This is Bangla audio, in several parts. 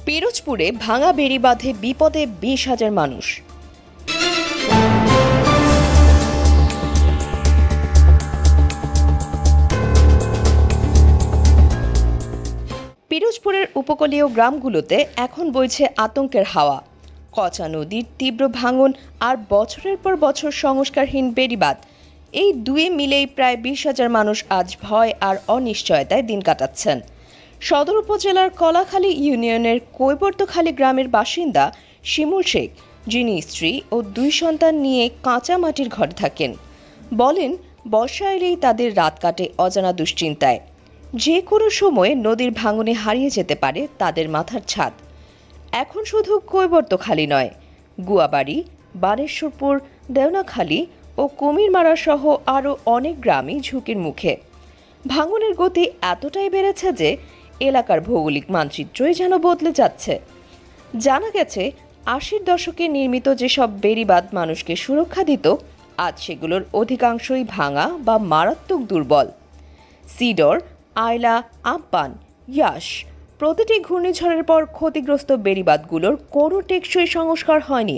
পিরোজপুরে ভাঙা বেড়িবাঁধে বিপদে ২০,০০০ মানুষ। পিরোজপুরের উপকূলীয় গ্রামগুলোতে এখন বইছে আতঙ্কের হাওয়া। কচা নদীর তীব্র ভাঙন আর বছরের পর বছর সংস্কারহীন বেড়িবাঁধ, এই দুয়ে মিলেই প্রায় ২০,০০০ মানুষ আজ ভয় আর অনিশ্চয়তায় দিন কাটাচ্ছেন। সদর উপজেলার কলাখালী ইউনিয়নের কৈবর্তখালী গ্রামের বাসিন্দা শিমুল শেখ, যিনি স্ত্রী ও ২ সন্তান নিয়ে কাঁচা মাটির ঘরে থাকেন, বলেন বর্ষা এলেই তাদের রাত কাটে অজানা দুশ্চিন্তায়। যে কোনো সময়ে নদীর ভাঙনে হারিয়ে যেতে পারে তাদের মাথার ছাদ। এখন শুধু কৈবর্তখালী নয়, গুয়াবাড়ি, বানেশ্বরপুর, দেওনাখালী ও কুমিরমারা সহ আরও অনেক গ্রামই ঝুঁকির মুখে। ভাঙনের গতি এতটাই বেড়েছে যে এলাকার ভৌগোলিক মানচিত্রই যেন বদলে যাচ্ছে। জানা গেছে ৮০-র দশকে নির্মিত যেসব বেড়িবাঁধ মানুষকে সুরক্ষা দিত, আজ সেগুলোর অধিকাংশই ভাঙা বা মারাত্মক দুর্বল। সিডর, আয়লা, আমপান, ইয়াস প্রতিটি ঘূর্ণিঝড়ের পর ক্ষতিগ্রস্ত বেড়িবাঁধগুলোর কোনো টেকসই সংস্কার হয়নি।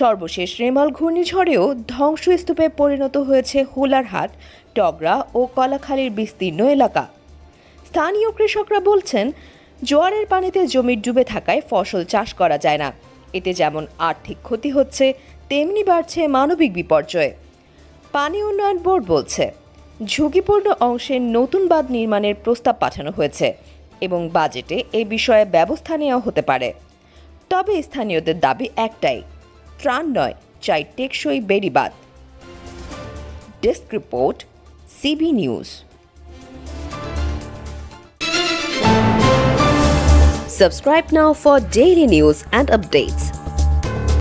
সর্বশেষ রেমাল ঘূর্ণিঝড়েও ধ্বংসস্তূপে পরিণত হয়েছে হুলারহাট, টগরা ও কলাখালীর বিস্তীর্ণ এলাকা। স্থানীয় কৃষকরা বলছেন, জোয়ারের পানিতে জমি ডুবে থাকায় ফসল চাষ করা যায় না। এতে যেমন আর্থিক ক্ষতি হচ্ছে, তেমনি বাড়ছে মানবিক বিপর্যয়। পানি উন্নয়ন বোর্ড বলছে, ঝুঁকিপূর্ণ অংশের নতুন বাঁধ নির্মাণের প্রস্তাব পাঠানো হয়েছে এবং বাজেটে এ বিষয়ে ব্যবস্থা নেওয়া হতে পারে। তবে স্থানীয়দের দাবি একটাই, ত্রাণ নয়, চাই টেকসই বেড়িবাঁধ। Desk report, CB news. Subscribe now for daily news and updates.